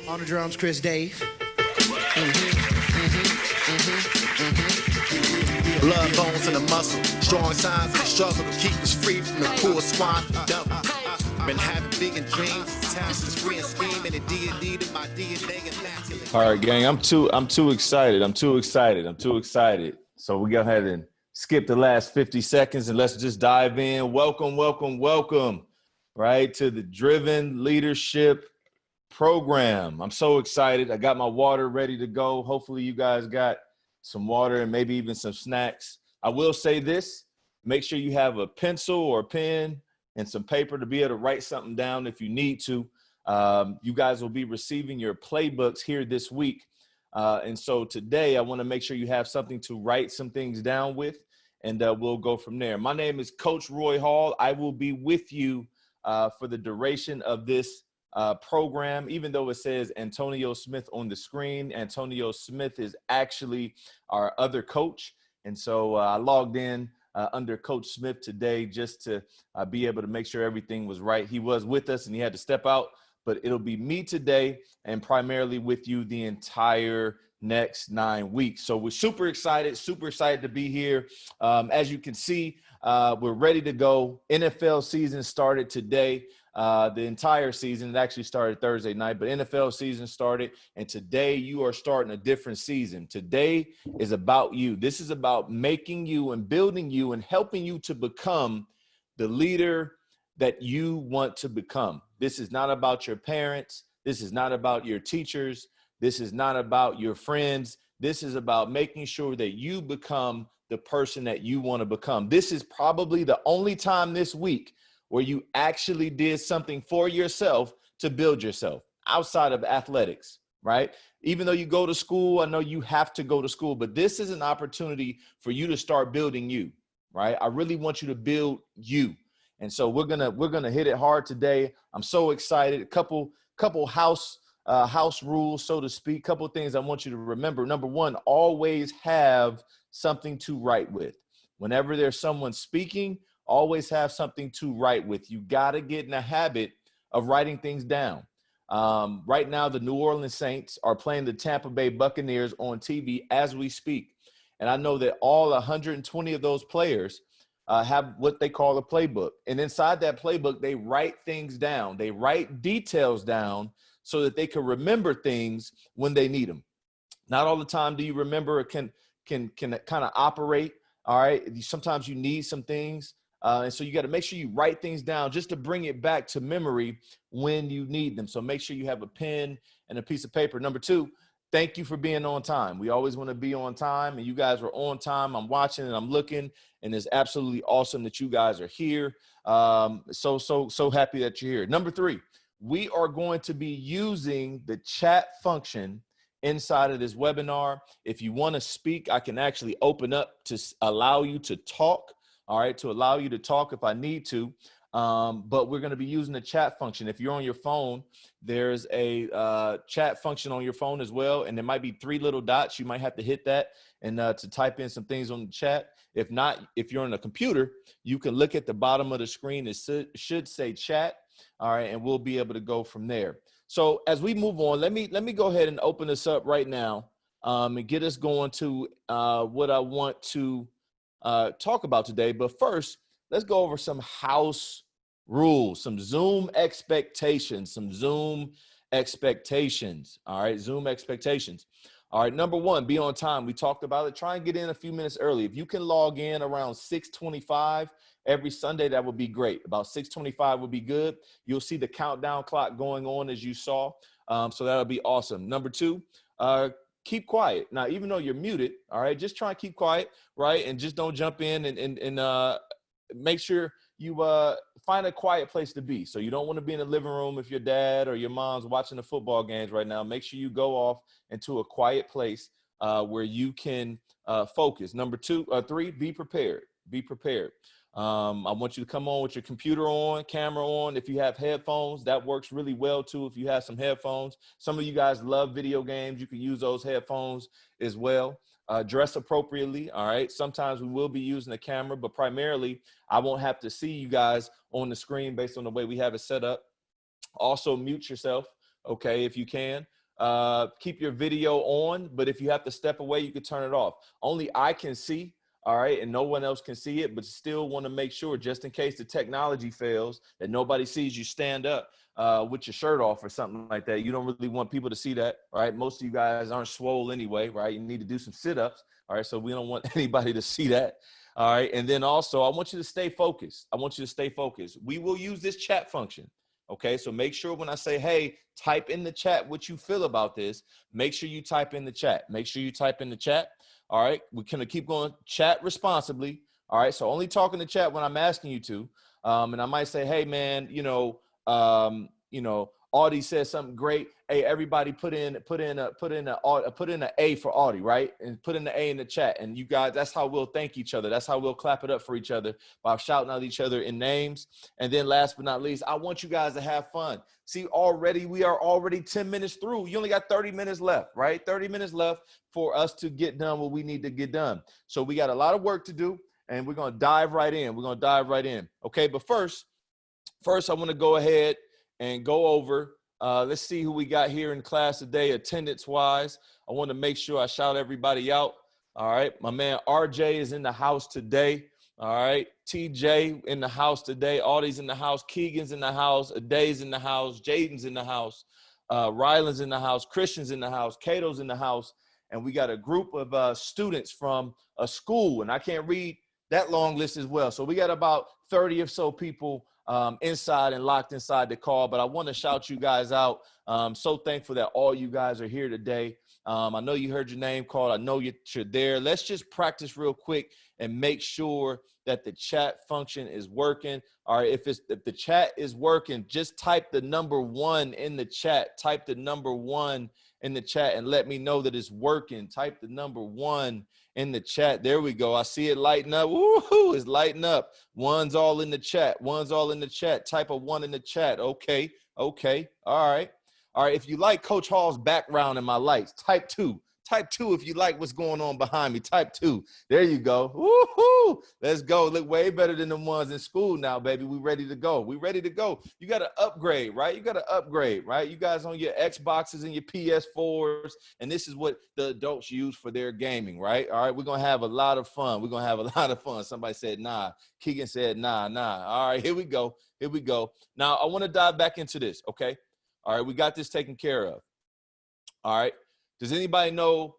On the drums, Chris Dave. Blood, bones, and the muscle. Strong signs of the struggle to keep us free from the poor swine. Been having big dreams. Task is free and scheming and D&D to my DNA and that's. All right, gang. I'm too excited. So we go ahead and skip the last 50 seconds and let's just dive in. Welcome, right, to the Driven Leadership Program. I'm so excited. I got my water ready to go. Hopefully you guys got some water and maybe even some snacks. I will say this, make sure you have a pencil or a pen and some paper to be able to write something down if you need to. You guys will be receiving your playbooks here this week. And so today I want to make sure you have something to write some things down with, and we'll go from there. My name is Coach Roy Hall. I will be with you for the duration of this program. Even though it says Antonio Smith on the screen, Antonio Smith is actually our other coach. And so I logged in under Coach Smith today just to be able to make sure everything was right. He was with us and he had to step out, but it'll be me today and primarily with you the entire next 9 weeks. So we're super excited to be here. As you can see, we're ready to go. NFL season started today. The entire season, it actually started Thursday night, but NFL season started, and today you are starting a different season. Today is about you. This is about making you and building you and helping you to become the leader that you want to become. This is not about your parents. This is not about your teachers. This is not about your friends. This is about making sure that you become the person that you want to become. This is probably the only time this week where you actually did something for yourself to build yourself outside of athletics, right? Even though you go to school, I know you have to go to school, but this is an opportunity for you to start building you, right? I really want you to build you. And so we're gonna hit it hard today. I'm so excited. A couple house rules, so to speak. Couple things I want you to remember. Number one, always have something to write with. Whenever there's someone speaking, always have something to write with. You got to get in the habit of writing things down. Right now, the New Orleans Saints are playing the Tampa Bay Buccaneers on TV as we speak. And I know that all 120 of those players have what they call a playbook. And inside that playbook, they write things down. They write details down so that they can remember things when they need them. Not all the time do you remember or can kind of operate. All right. Sometimes you need some things. And so you got to make sure you write things down just to bring it back to memory when you need them. So make sure you have a pen and a piece of paper. Number two, thank you for being on time. We always want to be on time, and you guys were on time. I'm watching and I'm looking, and it's absolutely awesome that you guys are here. So happy that you're here. Number three, we are going to be using the chat function inside of this webinar. If you want to speak, I can actually open up to allow you to talk. All right, to allow you to talk if I need to, but we're going to be using the chat function. If you're on your phone, there's a chat function on your phone as well, and there might be 3 little dots. You might have to hit that and to type in some things on the chat. If not, if you're on a computer, you can look at the bottom of the screen. It should say chat, all right, and we'll be able to go from there. So as we move on, let me go ahead and open this up right now and get us going to what I want to talk about today. But first, let's go over some house rules, some Zoom expectations, All right, Zoom expectations. All right, number one, be on time. We talked about it. Try and get in a few minutes early. If you can log in around 6:25 every Sunday, that would be great. About 6:25 would be good. You'll see the countdown clock going on as you saw. So that'll be awesome. Number two, keep quiet. Now, even though you're muted, all right, just try and keep quiet, right? And just don't jump in and make sure you find a quiet place to be. So you don't want to be in the living room if your dad or your mom's watching the football games right now. Make sure you go off into a quiet place where you can focus. Number three, be prepared. Be prepared. I want you to come on with your computer on, camera on. If you have headphones, that works really well too. If you have some headphones, some of you guys love video games. You can use those headphones as well. Dress appropriately. All right. Sometimes we will be using the camera, but primarily I won't have to see you guys on the screen based on the way we have it set up. Also mute yourself okay, if you can. Keep your video on, but if you have to step away, you can turn it off. Only I can see, all right, and no one else can see it, but still want to make sure, just in case the technology fails, that nobody sees you stand up with your shirt off or something like that. You don't really want people to see that, right? Most of you guys aren't swole anyway, right? You need to do some sit-ups, all right? So we don't want anybody to see that, all right? And then also, I want you to stay focused. I want you to stay focused. We will use this chat function. Okay, so make sure when I say, hey, type in the chat what you feel about this, make sure you type in the chat. Make sure you type in the chat. All right, we're going to keep going. Chat responsibly. All right, so only talk in the chat when I'm asking you to. And I might say, hey, man, Audie said something great. Hey, everybody put in an A for Audie, right? And put in the A in the chat. And you guys, that's how we'll thank each other. That's how we'll clap it up for each other, by shouting out each other in names. And then last but not least, I want you guys to have fun. See, we are already 10 minutes through. You only got 30 minutes left, right? 30 minutes left for us to get done what we need to get done. So we got a lot of work to do, and we're going to dive right in. Okay, but first, I want to go ahead and go over, let's see who we got here in class today, attendance-wise. I want to make sure I shout everybody out. All right, my man RJ is in the house today. All right, TJ in the house today. Audie's in the house. Keegan's in the house. Aday's in the house. Jaden's in the house. Ryland's in the house. Christian's in the house. Cato's in the house. And we got a group of students from a school, and I can't read that long list as well. So we got about 30 or so people inside and locked inside the call, but I want to shout you guys out. So thankful that all you guys are here today. I know you heard your name called. I know you're there. Let's just practice real quick and make sure that the chat function is working. All right, if the chat is working, just type the number 1 in the chat. Type the number 1 in the chat and let me know that it's working. Type the number 1 in the chat. There we go. I see it lighting up. Woohoo, it's lighting up. One's all in the chat. One's all in the chat. Type a 1 in the chat. Okay. All right. If you like Coach Hall's background and my lights, type 2. Type 2 if you like what's going on behind me. Type 2. There you go. Woohoo! Let's go. Look way better than the ones in school now, baby. We ready to go. We ready to go. You got to upgrade, right? You guys on your Xboxes and your PS4s, and this is what the adults use for their gaming, right? All right, we're going to have a lot of fun. Somebody said, nah. Keegan said, nah. All right, here we go. Now, I want to dive back into this, okay? All right, we got this taken care of. All right. Does anybody know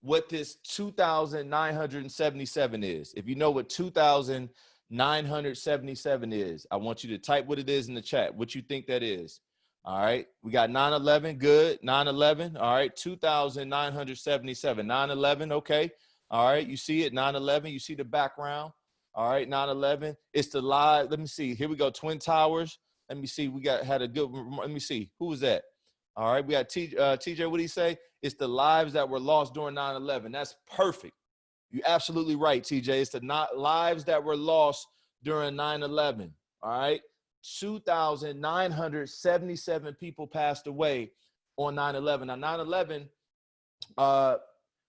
what this 2,977 is? If you know what 2,977 is, I want you to type what it is in the chat, what you think that is. All right. We got 9/11. Good. 9/11. All right. 2,977. 9/11. Okay. All right. You see it. 9/11. You see the background. All right. 9/11. It's the live. Let me see. Here we go. Twin Towers. Let me see. Had a good. Let me see. Who was that? All right. We got TJ. What did he say? It's the lives that were lost during 9/11. That's perfect. You're absolutely right, TJ. It's the lives that were lost during 9/11. All right. 2,977 people passed away on 9/11. Now, 9/11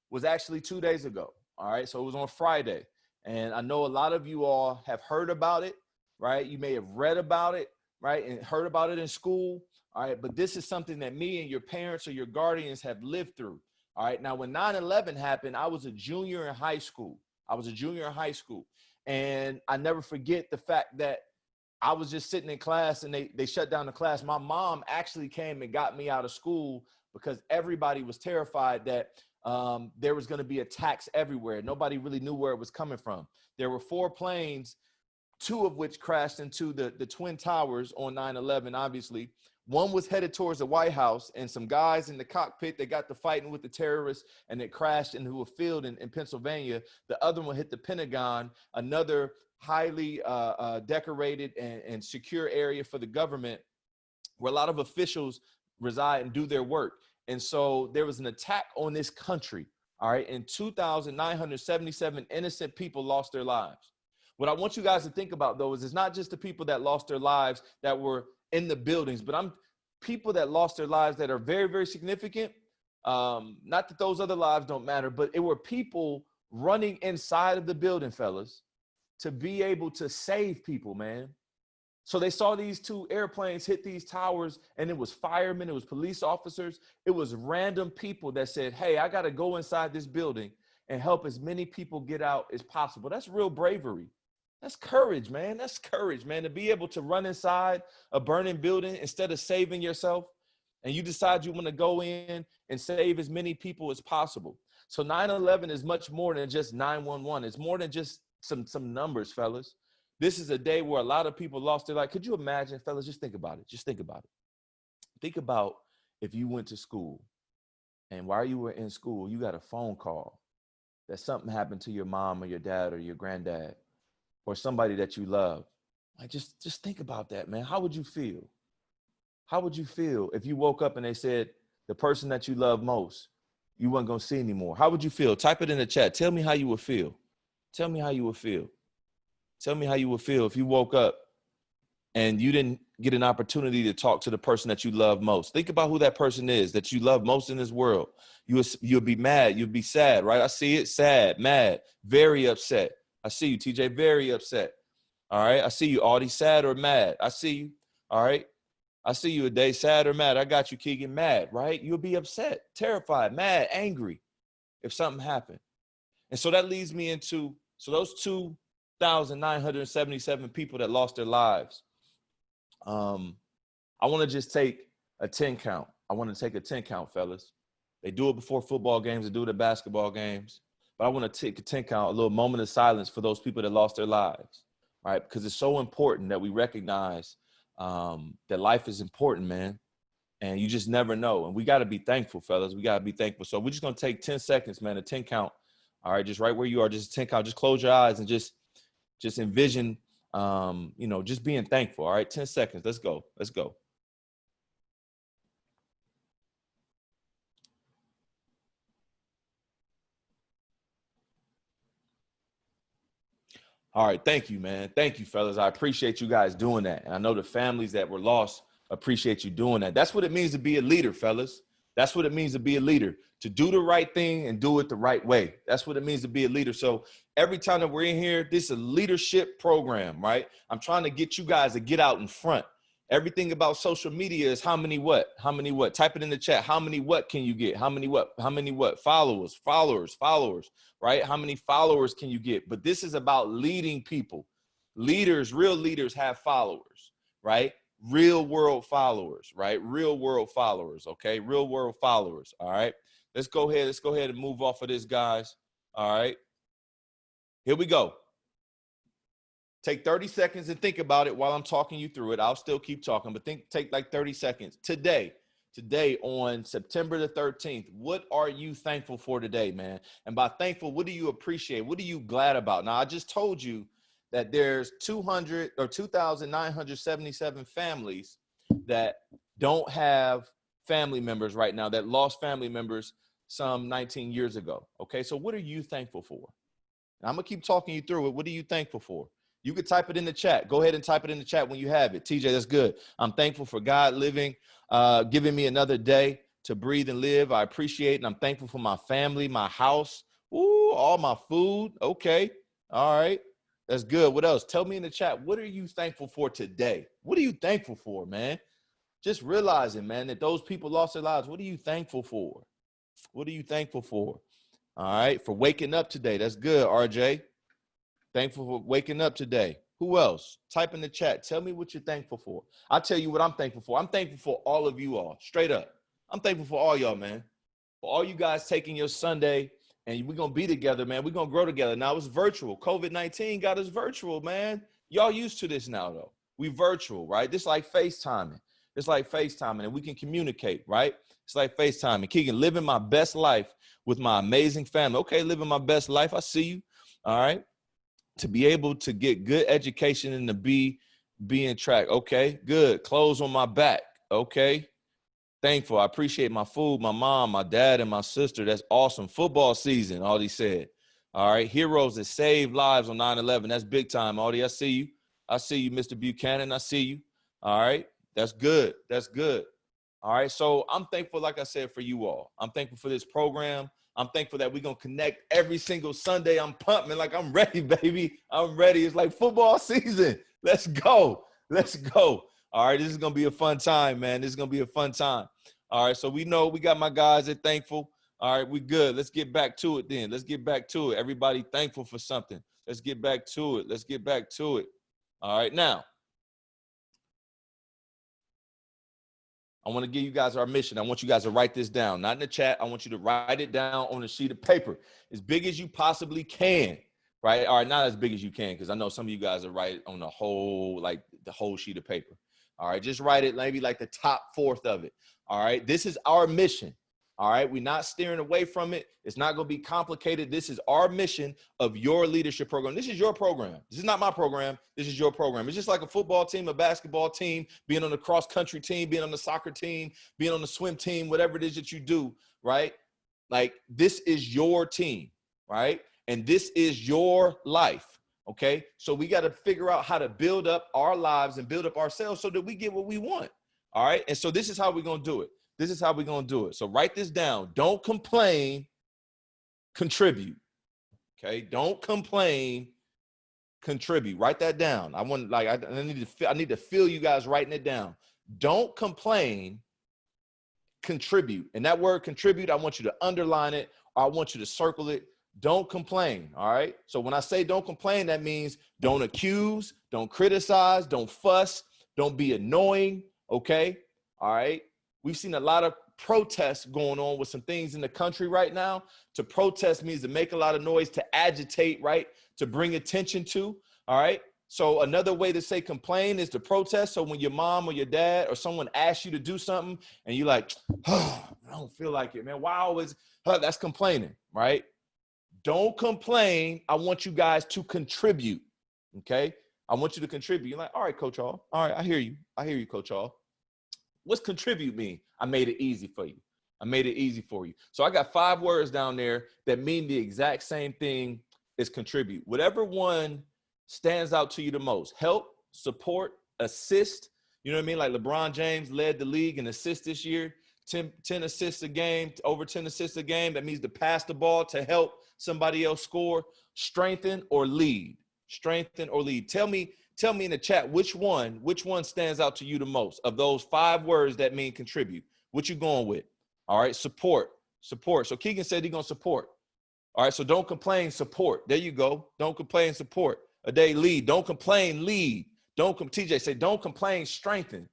was actually 2 days ago. All right. So it was on Friday. And I know a lot of you all have heard about it, right? You may have read about it, right? And heard about it in school. All right. But this is something that me and your parents or your guardians have lived through. All right. Now, when 9/11 happened, I was a junior in high school. And I never forget the fact that I was just sitting in class and they shut down the class. My mom actually came and got me out of school because everybody was terrified that there was going to be attacks everywhere. Nobody really knew where it was coming from. There were 4 planes, 2 of which crashed into the Twin Towers on 9/11, obviously. One was headed towards the White House, and some guys in the cockpit, they got to fighting with the terrorists, and it crashed into a field in Pennsylvania. The other one hit the Pentagon, another highly decorated and secure area for the government where a lot of officials reside and do their work. And so there was an attack on this country, all right, and 2,977 innocent people lost their lives. What I want you guys to think about, though, is it's not just the people that lost their lives that were in the buildings, but people that lost their lives that are very, very significant. Not that those other lives don't matter, but it were people running inside of the building, fellas, to be able to save people, man. So they saw these two airplanes hit these towers, and it was firemen, it was police officers, it was random people that said, hey, I got to go inside this building and help as many people get out as possible. That's real bravery. That's courage, man. That's courage, man, to be able to run inside a burning building instead of saving yourself. And you decide you want to go in and save as many people as possible. So 9/11 is much more than just 911. It's more than just some numbers, fellas. This is a day where a lot of people lost their life. Could you imagine, fellas? Just think about it. Just think about it. Think about if you went to school and while you were in school, you got a phone call that something happened to your mom or your dad or your granddad or somebody that you love. Like, just think about that, man. How would you feel? How would you feel if you woke up and they said the person that you love most, you weren't going to see anymore? How would you feel? Type it in the chat. Tell me how you would feel. Tell me how you would feel. Tell me how you would feel if you woke up and you didn't get an opportunity to talk to the person that you love most. Think about who that person is that you love most in this world. You'll be mad. You'll be sad, right? I see it. Sad, mad, very upset. I see you, TJ, very upset. All right. I see you, Audie, sad or mad. I see you. All right. I see you a day, sad or mad. I got you, Keegan, mad, right? You'll be upset, terrified, mad, angry if something happened. And so that leads me into, so those 2,977 people that lost their lives. I want to just take a 10 count. I want to take a 10 count, fellas. They do it before football games. They do it at basketball games. But I want to take a 10 count, a little moment of silence for those people that lost their lives, right? Because it's so important that we recognize that life is important, man. And you just never know. And we got to be thankful, fellas. We got to be thankful. So we're just going to take 10 seconds, man, a 10 count. All right, just right where you are, just 10 count. Just close your eyes and just envision, just being thankful. All right, 10 seconds. Let's go. Let's go. All right. Thank you, man. Thank you, fellas. I appreciate you guys doing that. And I know the families that were lost appreciate you doing that. That's what it means to be a leader, fellas. That's what it means to be a leader, to do the right thing and do it the right way. That's what it means to be a leader. So every time that we're in here, this is a leadership program, right? I'm trying to get you guys to get out in front. Everything about social media is how many what? How many what? Type it in the chat. How many what can you get? How many what? How many what? Followers, right? How many followers can you get? But this is about leading people. Leaders, real leaders have followers, right? Real world followers, right? Real world followers, okay? Real world followers, all right? Let's go ahead and move off of this, guys. All right. Here we go. Take 30 seconds and think about it while I'm talking you through it. I'll still keep talking, but take like 30 seconds. Today on September the 13th, what are you thankful for today, man? And by thankful, what do you appreciate? What are you glad about? Now, I just told you that there's 2,977 families that don't have family members right now, that lost family members some 19 years ago. Okay, so what are you thankful for? And I'm gonna keep talking you through it. What are you thankful for? You could type it in the chat. Go ahead and type it in the chat when you have it. TJ, that's good. I'm thankful for God giving me another day to breathe and live. I appreciate it. And I'm thankful for my family, my house, all my food. Okay. All right. That's good. What else? Tell me in the chat. What are you thankful for today? What are you thankful for, man? Just realizing, man, that those people lost their lives. What are you thankful for? What are you thankful for? All right. For waking up today. That's good, RJ. Thankful for waking up today. Who else? Type in the chat. Tell me what you're thankful for. I'll tell you what I'm thankful for. I'm thankful for all of you all. Straight up. I'm thankful for all y'all, man. For all you guys taking your Sunday, and we're going to be together, man. We're going to grow together. Now, it's virtual. COVID-19 got us virtual, man. Y'all used to this now, though. We virtual, right? This like FaceTiming. It's like FaceTiming, and we can communicate, right? It's like FaceTiming. Keegan, living my best life with my amazing family. Okay, living my best life. I see you. All right. To be able to get good education and to be in track. Okay, good. Clothes on my back. Okay. Thankful. I appreciate my food, my mom, my dad, and my sister. That's awesome. Football season, Audie said. All right. Heroes that saved lives on 9/11. That's big time, Audie. I see you. I see you, Mr. Buchanan. I see you. All right. That's good. That's good. All right. So I'm thankful, like I said, for you all. I'm thankful for this program. I'm thankful that we're going to connect every single Sunday. I'm pumping like I'm ready, baby. I'm ready. It's like football season. Let's go. Let's go. All right, this is going to be a fun time, man. This is going to be a fun time. All right, so we know we got my guys that thankful. All right, we good. Let's get back to it then. Let's get back to it. Everybody thankful for something. Let's get back to it. Let's get back to it. All right, now, I want to give you guys our mission. I want you guys to write this down, not in the chat. I want you to write it down on a sheet of paper, as big as you possibly can, right? All right, not as big as you can, because I know some of you guys are write on the whole sheet of paper. All right, just write it maybe like the top fourth of it. All right, this is our mission. All right, we're not steering away from it. It's not going to be complicated. This is our mission of your leadership program. This is your program. This is not my program. This is your program. It's just like a football team, a basketball team, being on the cross country team, being on the soccer team, being on the swim team, whatever it is that you do, right? Like, this is your team, right? And this is your life. Okay, so we got to figure out how to build up our lives and build up ourselves so that we get what we want. All right, and so this is how we're going to do it. This is how we're going to do it. So write this down. Don't complain, contribute. Okay, don't complain, contribute. Write that down. I need to feel you guys writing it down. Don't complain, contribute. And that word contribute, I want you to underline it, or I want you to circle it. Don't complain. All right. So when I say don't complain, that means don't accuse, don't criticize, don't fuss, don't be annoying. Okay. All right. We've seen a lot of protests going on with some things in the country right now. To protest means to make a lot of noise, to agitate, right? To bring attention to. All right. So another way to say complain is to protest. So when your mom or your dad or someone asks you to do something and you're like, oh, I don't feel like it, man. Why always? That's complaining, right? Don't complain. I want you guys to contribute. Okay. I want you to contribute. You're like, all right, Coach Hall. All right. I hear you. I hear you, Coach Hall. What's contribute mean? I made it easy for you. I made it easy for you. So I got 5 words down there that mean the exact same thing as contribute. Whatever one stands out to you the most: help, support, assist. You know what I mean? Like LeBron James led the league in assists this year, 10 assists a game, over 10 assists a game. That means to pass the ball to help somebody else score. Strengthen or lead. Strengthen or lead. Tell me in the chat which one stands out to you the most of those 5 words that mean contribute. What you going with? All right, support. So Keegan said he's gonna support. All right, so don't complain, support. There you go. Don't complain, support. A day, lead. Don't complain, lead. TJ say don't complain, strengthen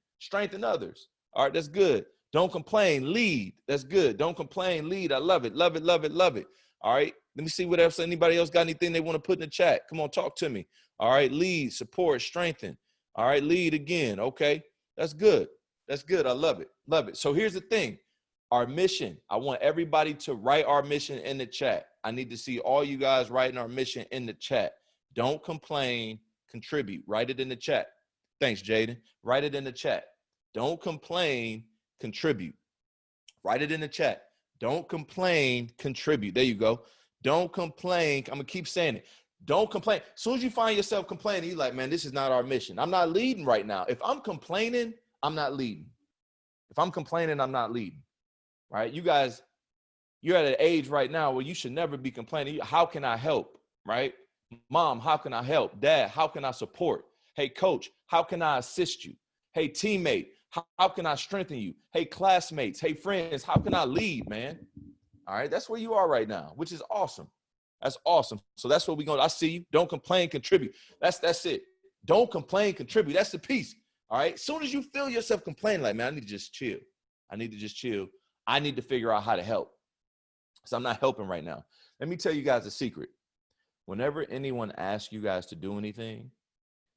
others. All right, that's good. Don't complain, lead. That's good. Don't complain, lead. I love it. Love it. All right, let me see what else. Anybody else got anything they want to put in the chat? Come on, talk to me. All right, lead, support, strengthen. All right, lead again. Okay, that's good. I love it. So here's the thing. Our mission. I want everybody to write our mission in the chat. I need to see all you guys writing our mission in the chat. Don't complain, contribute. Write it in the chat. Thanks, Jaden. Write it in the chat. Don't complain, contribute. Write it in the chat. Don't complain, contribute. There you go. Don't complain. I'm going to keep saying it. Don't complain. As soon as you find yourself complaining, you're like, man, this is not our mission. I'm not leading right now. If I'm complaining, I'm not leading. If I'm complaining, I'm not leading. Right? You guys, you're at an age right now where you should never be complaining. How can I help? Right? Mom, how can I help? Dad, how can I support? Hey, coach, how can I assist you? Hey, teammate, how can I strengthen you? Hey, classmates, hey, friends, how can I lead, man? All right, that's where you are right now, which is awesome. That's awesome. So that's what we're going to, I see you. Don't complain, contribute. That's it. Don't complain, contribute. That's the piece. All right. As soon as you feel yourself complaining, like, man, I need to just chill. I need to figure out how to help. So I'm not helping right now. Let me tell you guys a secret. Whenever anyone asks you guys to do anything,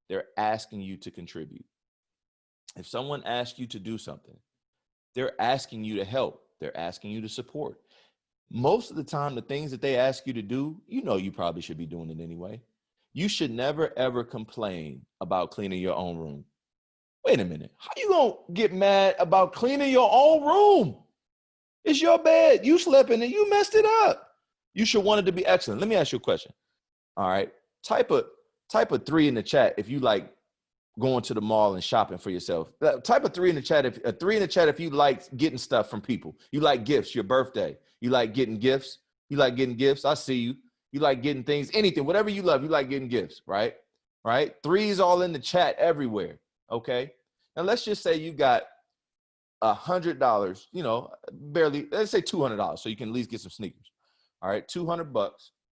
they're asking you to contribute. If someone asks you to do something, they're asking you to help. They're asking you to support. Most of the time, the things that they ask you to do, you probably should be doing it anyway. You should never, ever complain about cleaning your own room. Wait a minute. How you going to get mad about cleaning your own room? It's your bed. You slept in it. You messed it up. You should want it to be excellent. Let me ask you a question. All right. Type a 3 in the chat if you like going to the mall and shopping for yourself. Type a 3 in the chat. If you like getting stuff from people. You like gifts, your birthday. You like getting gifts. I see you. You like getting things, anything, whatever you love. You like getting gifts, right? Right. 3's all in the chat everywhere. Okay. Now let's just say you got $100, you know, barely, let's say $200 so you can at least get some sneakers. All right, $200.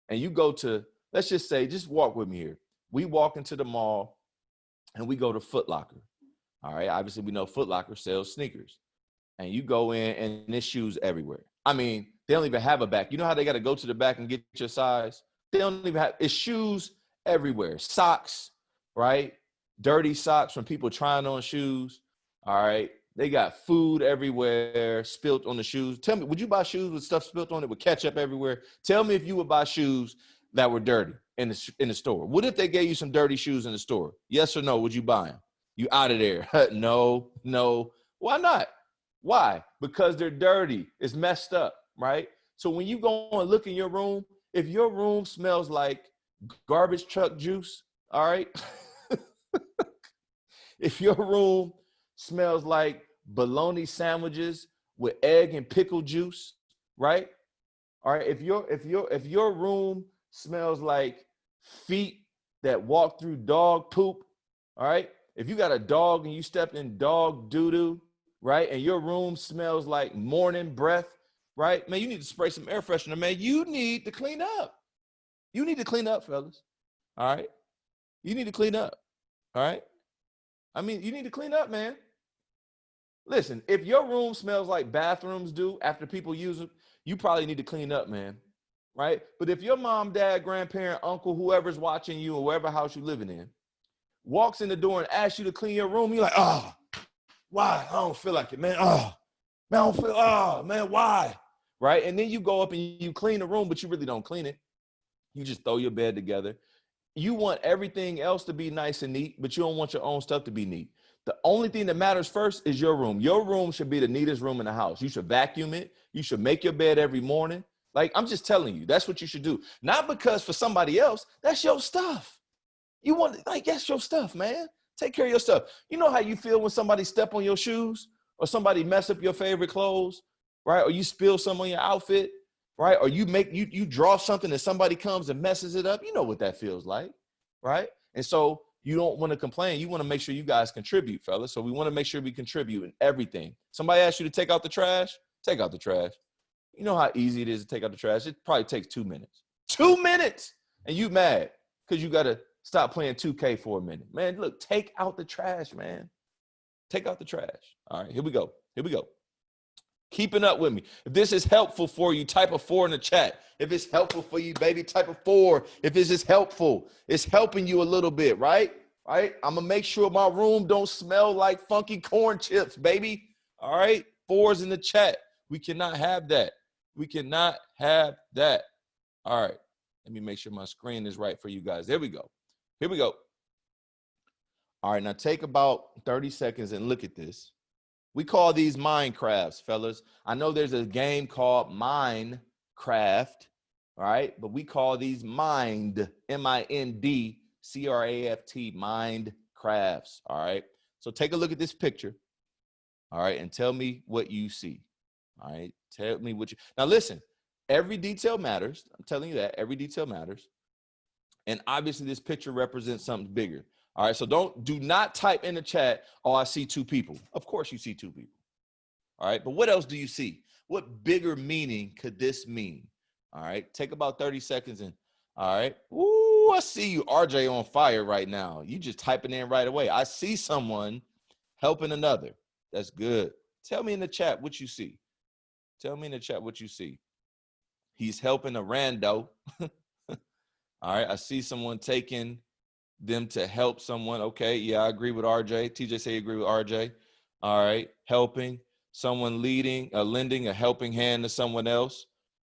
And you go to, let's just say, just walk with me here. We walk into the mall and we go to Foot Locker. All right, obviously we know Foot Locker sells sneakers. And you go in and there's shoes everywhere. I mean, they don't even have a back. You know how they got to go to the back and get your size? They don't even have, it's shoes everywhere. Socks, right? Dirty socks from people trying on shoes. All right. They got food everywhere, spilt on the shoes. Tell me, would you buy shoes with stuff spilt on it with ketchup everywhere? Tell me if you would buy shoes that were dirty in the store. What if they gave you some dirty shoes in the store? Yes or no? Would you buy them? You out of there? No. Why not? Why? Because they're dirty. It's messed up, right? So when you go and look in your room, if your room smells like garbage truck juice, all right? If your room smells like bologna sandwiches with egg and pickle juice, right? All right. If your room smells like feet that walk through dog poop, all right? If you got a dog and you stepped in dog doo-doo, right? And your room smells like morning breath, right? Man, you need to spray some air freshener, man. You need to clean up. You need to clean up, fellas. All right? You need to clean up. All right? I mean, you need to clean up, man. Listen, if your room smells like bathrooms do after people use them, you probably need to clean up, man. Right? But if your mom, dad, grandparent, uncle, whoever's watching you or whatever house you're living in, walks in the door and asks you to clean your room, you're like, oh, why? I don't feel like it, man. Oh, man, I don't feel, oh, man, why? Right? And then you go up and you clean the room, but you really don't clean it. You just throw your bed together. You want everything else to be nice and neat, but you don't want your own stuff to be neat. The only thing that matters first is your room. Your room should be the neatest room in the house. You should vacuum it. You should make your bed every morning. Like, I'm just telling you, that's what you should do. Not because for somebody else, that's your stuff. You want, like, that's your stuff, man. Take care of your stuff. You know how you feel when somebody step on your shoes or somebody mess up your favorite clothes, right? Or you spill some on your outfit, right? Or you draw something and somebody comes and messes it up. You know what that feels like, right? And so you don't want to complain. You want to make sure you guys contribute, fellas. So we want to make sure we contribute in everything. Somebody asks you to take out the trash, take out the trash. You know how easy it is to take out the trash? It probably takes 2 minutes. 2 minutes! And you mad because you got to stop playing 2K for a minute. Man, look, take out the trash, man. Take out the trash. All right, here we go. Here we go. Keeping up with me. If this is helpful for you, type a 4 in the chat. If it's helpful for you, baby, type a 4. If it's just helpful, it's helping you a little bit, right? Right? I'm going to make sure my room don't smell like funky corn chips, baby. All right? 4s in the chat. We cannot have that. We cannot have that. All right. Let me make sure my screen is right for you guys. There we go. Here we go. All right, now take about 30 seconds and look at this. We call these Mindcrafts, fellas. I know there's a game called Mindcraft, all right? But we call these Mind, M-I-N-D-C-R-A-F-T, Mindcrafts, all right? So take a look at this picture, all right, and tell me what you see, all right? Tell me what you, now listen, every detail matters. I'm telling you that, every detail matters. And obviously this picture represents something bigger. All right, so do not type in the chat, oh, I see 2 people. Of course you see 2 people. All right, but what else do you see? What bigger meaning could this mean? All right, take about 30 seconds and, all right. Ooh, I see you, RJ, on fire right now. You just typing in right away. I see someone helping another. That's good. Tell me in the chat what you see. Tell me in the chat what you see. He's helping a rando. All right, I see someone taking them to help someone. Okay, yeah, I agree with RJ. TJ say you agree with RJ. All right, helping someone, lending a helping hand to someone else.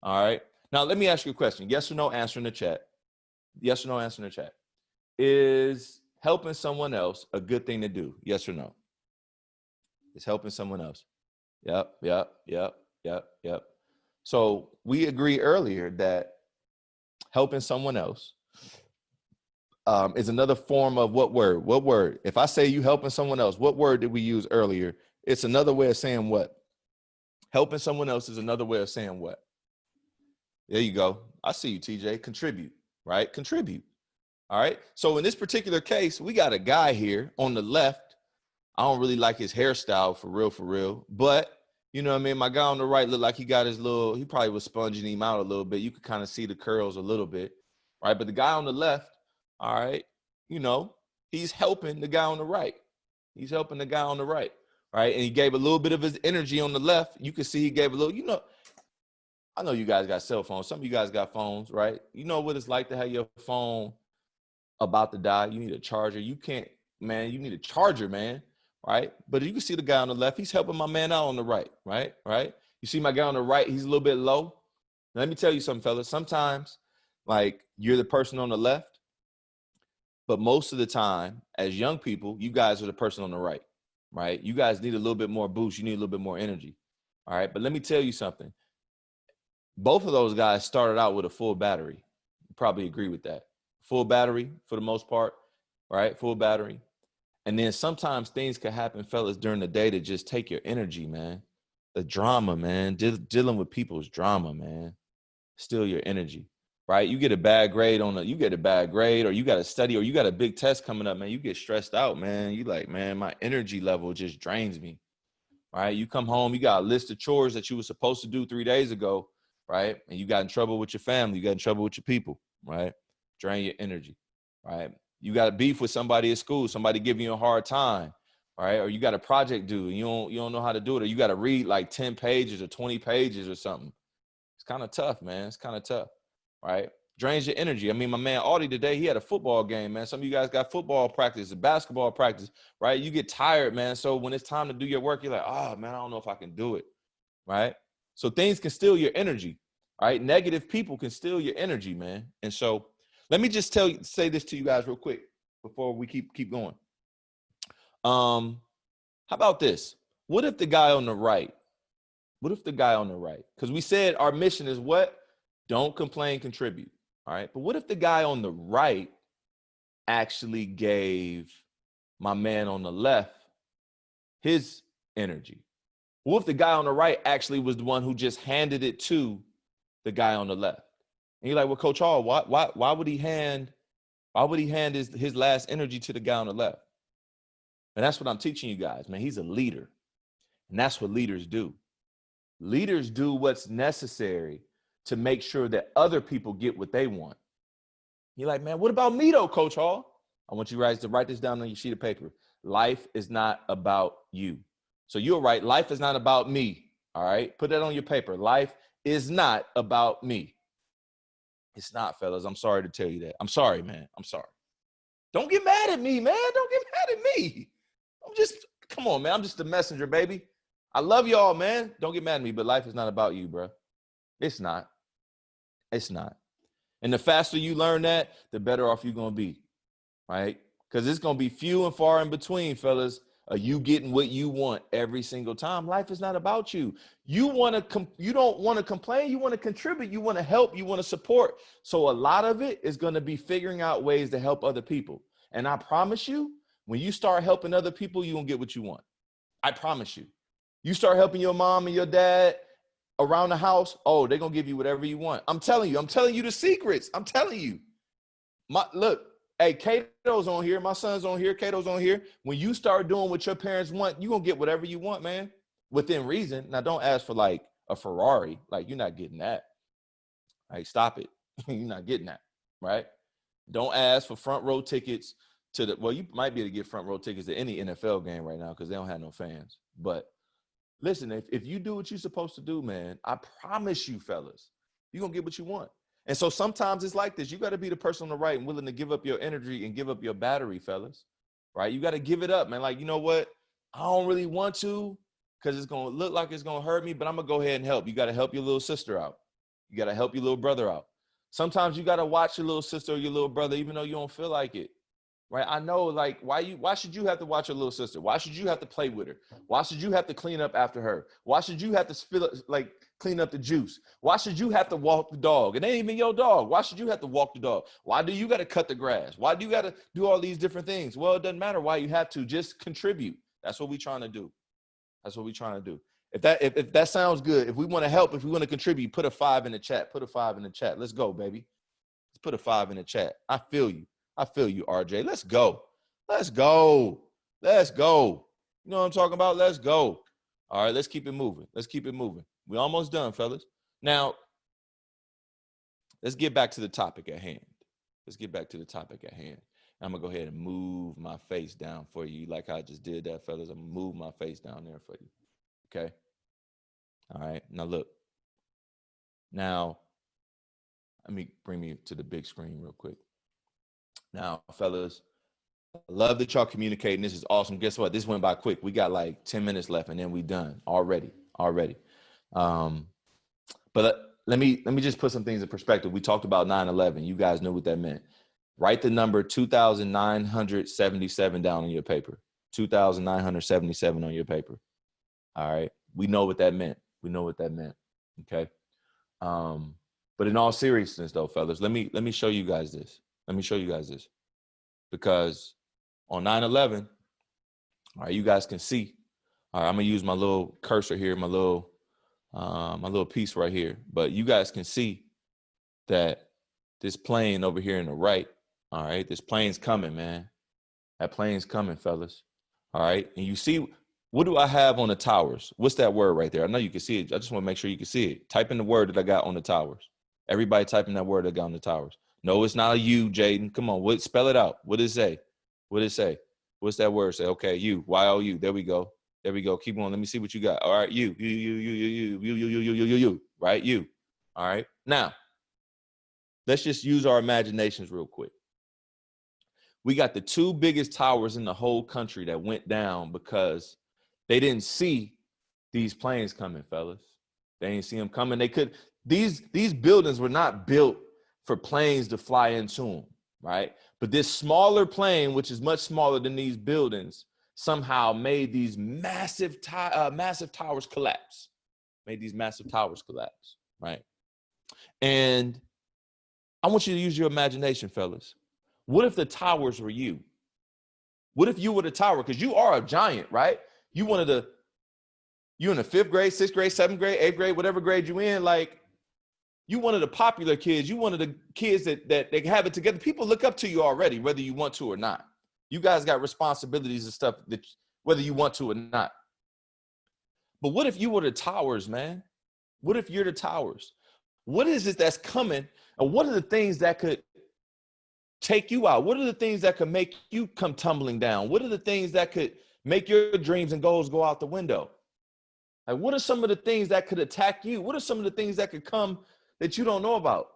All right, now let me ask you a question. Yes or no, answer in the chat. Yes or no, answer in the chat. Is helping someone else a good thing to do? Yes or no? Is helping someone else? Yep. So we agreed earlier that helping someone else is another form of what word? What word? If I say you helping someone else, what word did we use earlier? It's another way of saying what? Helping someone else is another way of saying what? There you go. I see you, TJ. Contribute, right? Contribute. All right. So in this particular case, we got a guy here on the left I don't really like his hairstyle for real. But, you know what I mean? My guy on the right looked like he got his little, he probably was sponging him out a little bit. You could kind of see the curls a little bit, right? But the guy on the left, all right, you know, he's helping the guy on the right. He's helping the guy on the right, right? And he gave a little bit of his energy on the left. You can see he gave a little, you know, I know you guys got cell phones. Some of you guys got phones, right? You know what it's like to have your phone about to die. You need a charger. You can't, man, you need a charger, man, right? But you can see the guy on the left. He's helping my man out on the right, right? You see my guy on the right, he's a little bit low. Now, let me tell you something, fellas. Sometimes, like, you're the person on the left, but most of the time, as young people, you guys are the person on the right, right? You guys need a little bit more boost. You need a little bit more energy, all right? But let me tell you something. Both of those guys started out with a full battery. You probably agree with that. Full battery for the most part, right? Full battery. And then sometimes things can happen, fellas, during the day to just take your energy, man. The drama, man. Dealing with people's drama, man. Steal your energy, right? You get a bad grade or you got to study, or you got a big test coming up, man. You get stressed out, man. You like, man, my energy level just drains me, right? You come home, you got a list of chores that you were supposed to do 3 days ago, right? And you got in trouble with your family. You got in trouble with your people, right? Drain your energy, right? You got a beef with somebody at school, somebody giving you a hard time, right? Or you got a project due and you don't know how to do it, or you got to read like 10 pages or 20 pages or something. It's kind of tough, man. It's kind of tough, right? Drains your energy. I mean, my man Audie today, he had a football game, man. Some of you guys got football practice, basketball practice, right? You get tired, man. So when it's time to do your work, you're like, oh, man, I don't know if I can do it, right? So things can steal your energy, right? Negative people can steal your energy, man. And so let me just say this to you guys real quick before we keep going. How about this? What if the guy on the right, because we said our mission is what? Don't complain, contribute. All right. But what if the guy on the right actually gave my man on the left his energy? What if the guy on the right actually was the one who just handed it to the guy on the left? And you're like, well, Coach Hall, why would he hand his last energy to the guy on the left? And that's what I'm teaching you guys, man. He's a leader. And that's what leaders do. Leaders do what's necessary to make sure that other people get what they want. You're like, man, what about me though, Coach Hall? I want you guys to write this down on your sheet of paper. Life is not about you. So you're right. Life is not about me. All right. Put that on your paper. Life is not about me. It's not, fellas. I'm sorry to tell you that. I'm sorry, man. I'm sorry. Don't get mad at me, man. Don't get mad at me. Come on, man. I'm just a messenger, baby. I love y'all, man. Don't get mad at me, but life is not about you, bro. It's not. It's not. And the faster you learn that, the better off you're going to be, right? Because it's going to be few and far in between, fellas, of you getting what you want every single time. Life is not about you. You don't want to complain. You want to contribute. You want to help. You want to support. So a lot of it is going to be figuring out ways to help other people. And I promise you, when you start helping other people, you're going to get what you want. I promise you. You start helping your mom and your dad around the house, oh, they're going to give you whatever you want. I'm telling you the secrets. I'm telling you. Look, hey, Kato's on here. My son's on here. Kato's on here. When you start doing what your parents want, you're going to get whatever you want, man, within reason. Now, don't ask for like a Ferrari. Like, you're not getting that. Like, stop it. You're not getting that, right? Don't ask for front row tickets well, you might be able to get front row tickets to any NFL game right now because they don't have no fans. But listen, if you do what you're supposed to do, man, I promise you, fellas, you're going to get what you want. And so sometimes it's like this. You got to be the person on the right and willing to give up your energy and give up your battery, fellas, right? You got to give it up, man. Like, you know what? I don't really want to because it's going to look like it's going to hurt me, but I'm going to go ahead and help. You got to help your little sister out. You got to help your little brother out. Sometimes you got to watch your little sister or your little brother, even though you don't feel like it. Right. I know, like, why should you have to watch your little sister? Why should you have to play with her? Why should you have to clean up after her? Why should you have to clean up the juice? Why should you have to walk the dog? It ain't even your dog. Why should you have to walk the dog? Why do you got to cut the grass? Why do you got to do all these different things? Well, it doesn't matter why you have to. Just contribute. That's what we're trying to do. That's what we're trying to do. If that sounds good, if we want to help, if we want to contribute, put a 5 in the chat. Put a 5 in the chat. Let's go, baby. Let's put a 5 in the chat. I feel you. I feel you, RJ. Let's go. Let's go. Let's go. You know what I'm talking about? Let's go. All right, let's keep it moving. Let's keep it moving. We're almost done, fellas. Now, let's get back to the topic at hand. Let's get back to the topic at hand. I'm going to go ahead and move my face down for you. Like I just did that, fellas. I'm going to move my face down there for you. Okay? All right. Now, look. Now, let me bring me to the big screen real quick. Now, fellas, I love that y'all communicating. This is awesome. Guess what? This went by quick. We got like 10 minutes left, and then we done already. But let me just put some things in perspective. We talked about 9/11. You guys knew what that meant. Write the number 2,977 down on your paper. 2,977 on your paper. All right. We know what that meant. Okay. But in all seriousness, though, fellas, let me show you guys this. Because on 9/11, all right, you guys can see. All right, I'm gonna use my little cursor here, my little piece right here. But you guys can see that this plane over here in the right. All right, this plane's coming, man. That plane's coming, fellas. All right, and you see, what do I have on the towers? What's that word right there? I know you can see it. I just want to make sure you can see it. Type in the word that I got on the towers. Everybody type in that word that I got on the towers. No, it's not a you, Jaden. Come on, spell it out. What does it say? What's that word say? Okay, you, Y-O-U. There we go. Keep going. Let me see what you got. All right, you. Right, you. All right. Now, let's just use our imaginations real quick. We got the two biggest towers in the whole country that went down because they didn't see these planes coming, fellas. They didn't see them coming. These buildings were not built for planes to fly into them, right? But this smaller plane, which is much smaller than these buildings, somehow made these massive towers collapse. Right? And I want you to use your imagination, fellas. What if the towers were you? What if you were the tower? Because you are a giant, right? You in the 5th grade, 6th grade, 7th grade, 8th grade, whatever grade you in, like, you one of the popular kids. You one of the kids that they have it together. People look up to you already, whether you want to or not. You guys got responsibilities and stuff that whether you want to or not. But what if you were the towers, man? What if you're the towers? What is it that's coming? And what are the things that could take you out? What are the things that could make you come tumbling down? What are the things that could make your dreams and goals go out the window? Like, what are some of the things that could attack you? What are some of the things that could come that you don't know about?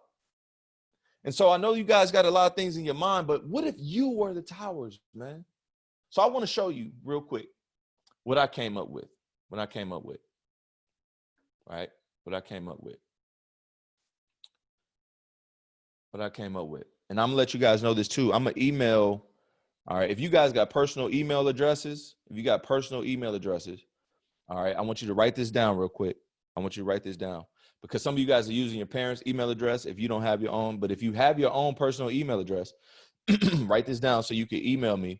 And so I know you guys got a lot of things in your mind, but what if you were the towers, man? So I want to show you real quick what I came up with. Right? What I came up with. And I'm gonna let you guys know this too. I'm gonna email. All right. If you guys got personal email addresses, all right, I want you to write this down real quick. Because some of you guys are using your parents' email address if you don't have your own. But if you have your own personal email address, write this down so you can email me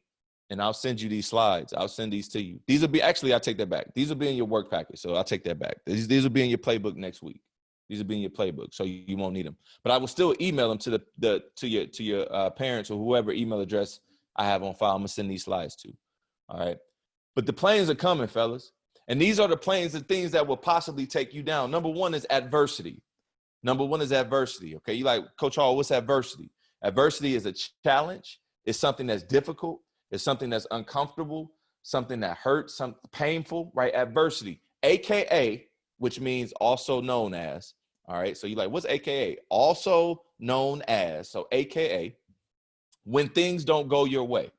and I'll send you these slides. I'll send these to you. These will be, actually, I'll take that back. These will be in your work package. So I'll take that back. These will be in your playbook next week. These will be in your playbook, so you won't need them. But I will still email them to your parents or whoever email address I have on file. I'm gonna send these slides to. All right. But the planes are coming, fellas. And these are the planes, the things that will possibly take you down. Number one is adversity. Okay, you like, Coach Hall, what's adversity? Adversity is a challenge. It's something that's difficult. It's something that's uncomfortable, something that hurts, something painful, right? Adversity, AKA, which means also known as. All right, so you like, what's AKA? Also known as. So AKA, when things don't go your way.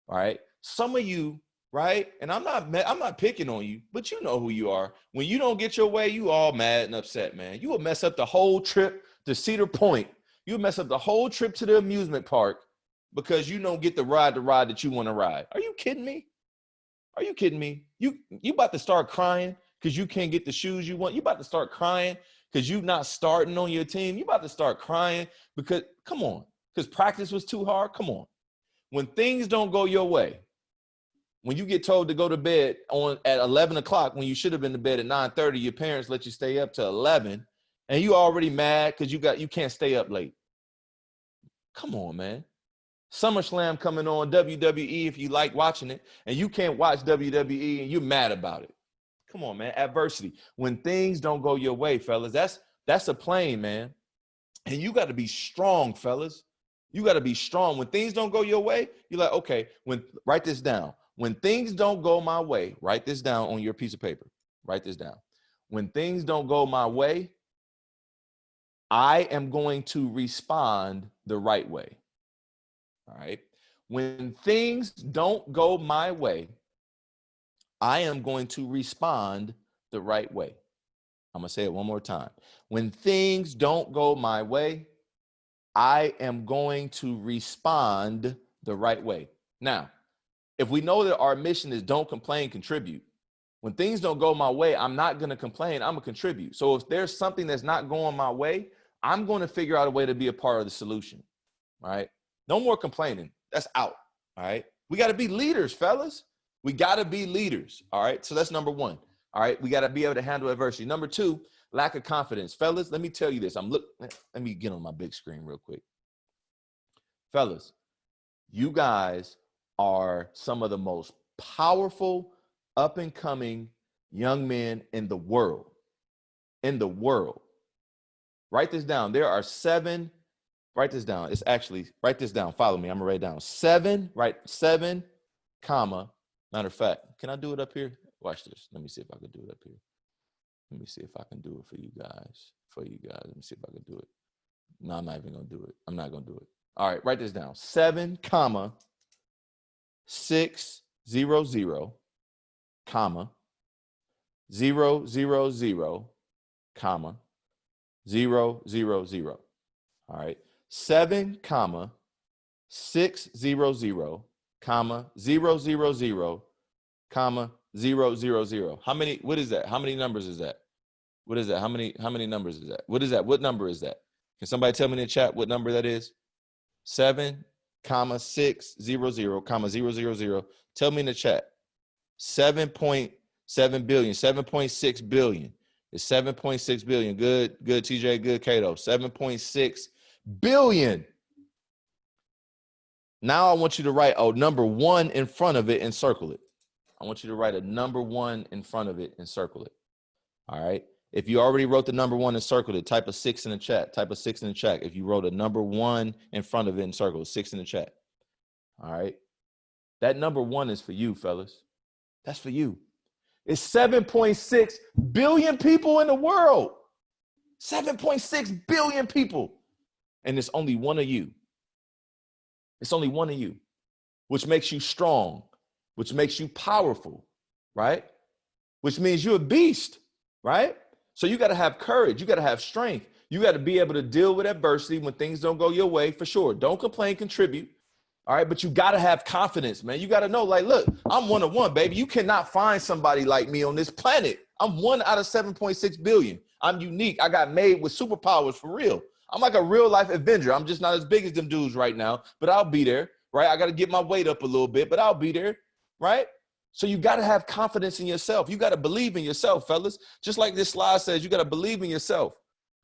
All right, some of you, right? And I'm not picking on you, but you know who you are. When you don't get your way, you all mad and upset, man. You will mess up the whole trip to Cedar Point. You'll mess up the whole trip to the amusement park because you don't get the ride that you want to ride. Are you kidding me? You about to start crying because you can't get the shoes you want. You about to start crying because you're not starting on your team. You about to start crying because, come on, because practice was too hard. Come on. When things don't go your way, when you get told to go to bed at 11 o'clock, when you should have been to bed at 9:30, your parents let you stay up to 11, and you already mad because you can't stay up late. Come on, man. SummerSlam coming on WWE if you like watching it, and you can't watch WWE and you're mad about it. Come on, man. Adversity. When things don't go your way, fellas, that's a plane, man. And you got to be strong, fellas. You got to be strong. When things don't go your way, you're like, okay, write this down. When things don't go my way, write this down on your piece of paper. Write this down. When things don't go my way, I am going to respond the right way. All right. When things don't go my way, I am going to respond the right way. I'm going to say it one more time. When things don't go my way, I am going to respond the right way. Now, if we know that our mission is don't complain, contribute. When things don't go my way, I'm not going to complain. I'm going to contribute. So if there's something that's not going my way, I'm going to figure out a way to be a part of the solution. All right. No more complaining. That's out. All right. We got to be leaders, fellas. We got to be leaders. All right. So that's number one. All right. We got to be able to handle adversity. Number two, lack of confidence. Fellas, let me tell you this. Let me get on my big screen real quick. Fellas, you guys are some of the most powerful up and coming young men in the world. In the world. Write this down. There are 7. Write this down. It's actually, write this down. Follow me. I'm going to write it down. 7, comma. Matter of fact, can I do it up here? Watch this. Let me see if I can do it up here. Let me see if I can do it for you guys. Let me see if I can do it. No, I'm not even going to do it. I'm not going to do it. All right, write this down. 7, comma, 600, comma, 000, comma, 000. All right. 7, comma, 600, comma, 000, comma, 000. How many, what is that? How many numbers is that? What is that? How many numbers is that? What is that? What number is that? Can somebody tell me in the chat what number that is? 7, comma, 600, comma, 000. Tell me in the chat. 7.7 billion, 7.6 billion. It's 7.6 billion. Good, TJ, good, Kato. 7.6 billion. Now I want you to write a number 1 in front of it and circle it. I want you to write a number 1 in front of it and circle it. All right. If you already wrote the number 1 and circled it, type a 6 in the chat. Type a 6 in the chat. If you wrote a number 1 in front of it and circled it, 6 in the chat. All right. That number 1 is for you, fellas. That's for you. It's 7.6 billion people in the world. 7.6 billion people. And it's only one of you. It's only one of you, which makes you strong, which makes you powerful, right? Which means you're a beast, right? So you got to have courage. You got to have strength. You got to be able to deal with adversity when things don't go your way, for sure. Don't complain, contribute. All right. But you got to have confidence, man. You got to know, like, look, I'm 1 of 1, baby. You cannot find somebody like me on this planet. I'm 1 out of 7.6 billion. I'm unique. I got made with superpowers for real. I'm like a real life Avenger. I'm just not as big as them dudes right now, but I'll be there, right? I got to get my weight up a little bit, but I'll be there, right? So you got to have confidence in yourself. You got to believe in yourself, fellas. Just like this slide says, you got to believe in yourself.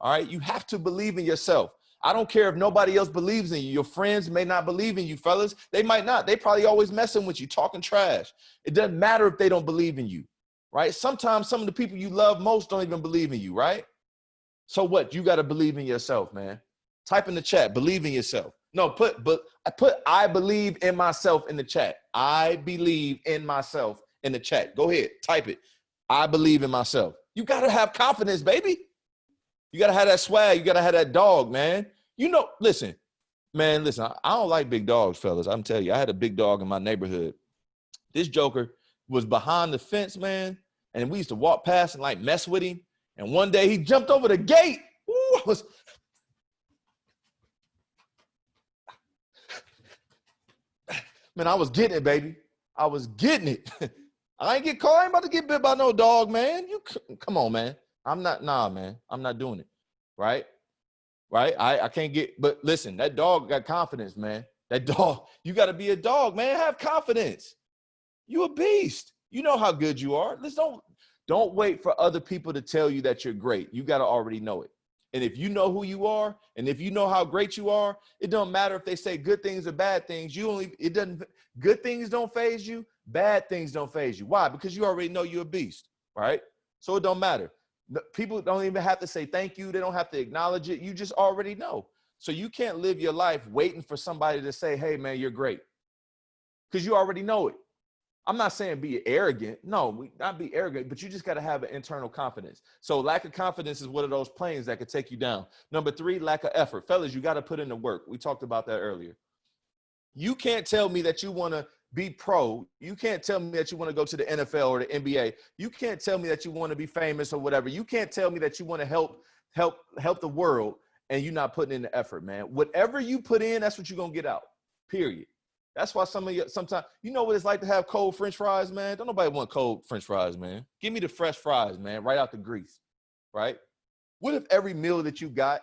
All right. You have to believe in yourself. I don't care if nobody else believes in you. Your friends may not believe in you, fellas. They might not. They probably always messing with you, talking trash. It doesn't matter if they don't believe in you, right? Sometimes some of the people you love most don't even believe in you, right? So what? You got to believe in yourself, man. Type in the chat, believe in yourself. No, put I believe in myself in the chat. I believe in myself in the chat. Go ahead, type it. I believe in myself. You got to have confidence, baby. You got to have that swag. You got to have that dog, man. You know, listen, I don't like big dogs, fellas. I'm telling you, I had a big dog in my neighborhood. This joker was behind the fence, man. And we used to walk past and like mess with him. And one day he jumped over the gate. Ooh, I was getting it, baby. I was getting it. I ain't about to get bit by no dog, man. Come on, man. I'm not doing it. Right? I can't get, but listen, that dog got confidence, man. That dog, you got to be a dog, man. Have confidence. You a beast. You know how good you are. Don't wait for other people to tell you that you're great. You got to already know it. And if you know who you are, and if you know how great you are, it don't matter if they say good things or bad things. Good things don't faze you. Bad things don't faze you. Why? Because you already know you're a beast, right? So it don't matter. People don't even have to say thank you. They don't have to acknowledge it. You just already know. So you can't live your life waiting for somebody to say, hey, man, you're great. Because you already know it. I'm not saying be arrogant. No, not be arrogant, but you just got to have an internal confidence. So lack of confidence is one of those planes that could take you down. Number 3, lack of effort. Fellas, you got to put in the work. We talked about that earlier. You can't tell me that you want to be pro. You can't tell me that you want to go to the NFL or the NBA. You can't tell me that you want to be famous or whatever. You can't tell me that you want to help the world and you're not putting in the effort, man. Whatever you put in, that's what you're going to get out, period. That's why sometimes, you know what it's like to have cold French fries, man? Don't nobody want cold French fries, man. Give me the fresh fries, man, right out the grease, right? What if every meal that you got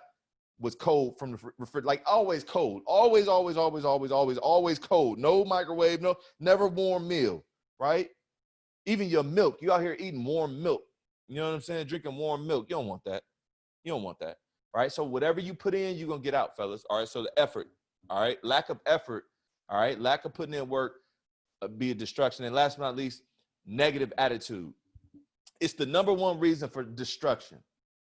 was cold from the refrigerator, like always cold, always cold, no microwave, never warm meal, right? Even your milk, you out here eating warm milk, you know what I'm saying? Drinking warm milk, you don't want that. You don't want that, right? So whatever you put in, you're going to get out, fellas, all right? So the effort, all right? Lack of effort, all right? Lack of putting in work, be a destruction. And last but not least, negative attitude. It's the number one reason for destruction.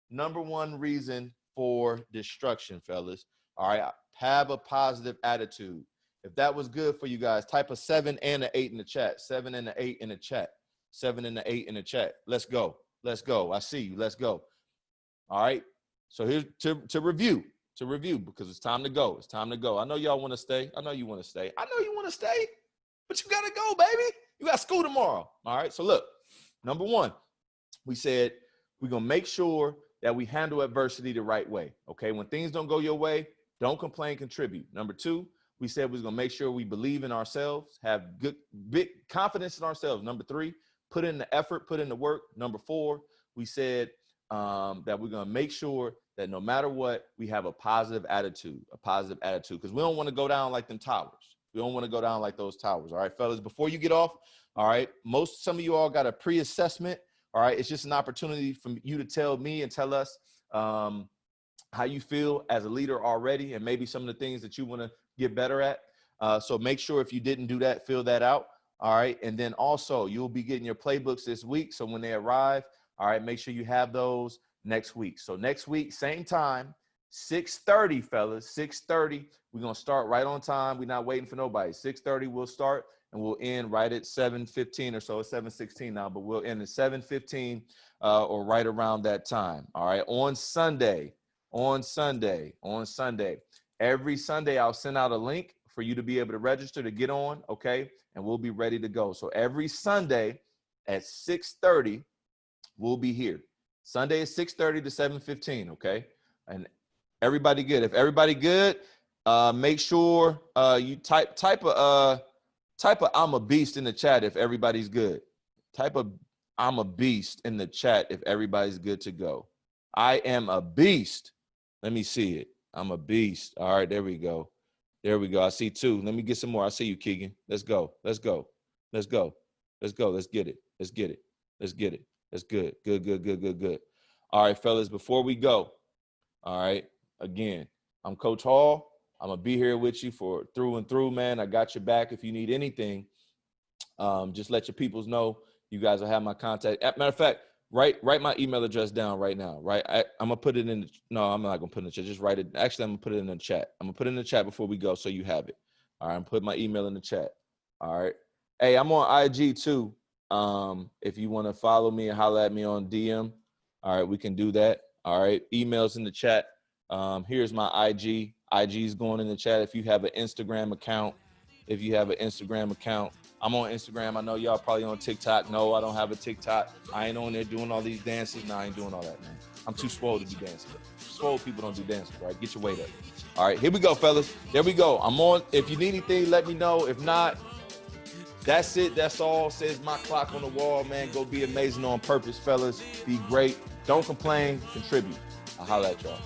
Number one reason for destruction, fellas. All right, have a positive attitude. If that was good for you guys, type a 7 and an 8 in the chat. 7 and an 8 in the chat. 7 and an 8 in the chat. Let's go. Let's go. I see you. Let's go. All right. So here's to review. To review, because it's time to go. It's time to go. I know y'all want to stay. I know you want to stay. I know you want to stay, but you got to go, baby. You got school tomorrow. All right. So look, number 1, we said we're going to make sure that we handle adversity the right way. Okay. When things don't go your way, don't complain, contribute. Number 2, we said we're going to make sure we believe in ourselves, have big confidence in ourselves. Number 3, put in the effort, put in the work. Number 4, we said that we're going to make sure that no matter what, we have a positive attitude, because we don't want to go down like them towers. We don't want to go down like those towers. All right, fellas, before you get off, all right, some of you all got a pre-assessment. All right, it's just an opportunity for you to tell me and tell us how you feel as a leader already, and maybe some of the things that you want to get better at. So make sure if you didn't do that, fill that out. All right, and then also you'll be getting your playbooks this week. So when they arrive, all right, make sure you have those next week. So next week, same time, 6:30, fellas, 6:30. We're going to start right on time. We're not waiting for nobody. 6:30 we'll start, and we'll end right at 7:15 or so. It's 7:16 now, but we'll end at 7:15 or right around that time. All right, on Sunday. Every Sunday, I'll send out a link for you to be able to register to get on, okay? And we'll be ready to go. So every Sunday at 6:30, we'll be here. Sunday is 6:30 to 7:15, okay? And everybody good. If everybody good, make sure you type a I'm a beast in the chat if everybody's good. Type a I'm a beast in the chat if everybody's good to go. I am a beast. Let me see it. I'm a beast. All right, there we go. There we go. I see 2. Let me get some more. I see you, Keegan. Let's go. Let's go. Let's go. Let's go. Let's get it. Let's get it. Let's get it. That's good. Good. All right, fellas, before we go, all right, again, I'm Coach Hall. I'm going to be here with you for through and through, man. I got your back. If you need anything, just let your peoples know. You guys will have my contact. Matter of fact, write my email address down right now, right? I'm going to put it in. No, I'm not going to put it in the chat. Just write it. Actually, I'm going to put it in the chat. I'm going to put it in the chat before we go so you have it. All right, I'm putting my email in the chat. All right. Hey, I'm on IG too. If you want to follow me and holler at me on DM, all right, we can do that. All right, emails in the chat. Here's my IG. IG's going in the chat. If you have an Instagram account, I'm on Instagram. I know y'all probably on TikTok. No, I don't have a TikTok. I ain't on there doing all these dances. No, I ain't doing all that, man. I'm too swole to do dancing. Swole people don't do dances, right? Get your weight up. All right, here we go, fellas. There we go. I'm on. If you need anything, let me know. If not, that's it. That's all. Says my clock on the wall, man. Go be amazing on purpose, fellas. Be great. Don't complain. Contribute. I'll holler at y'all.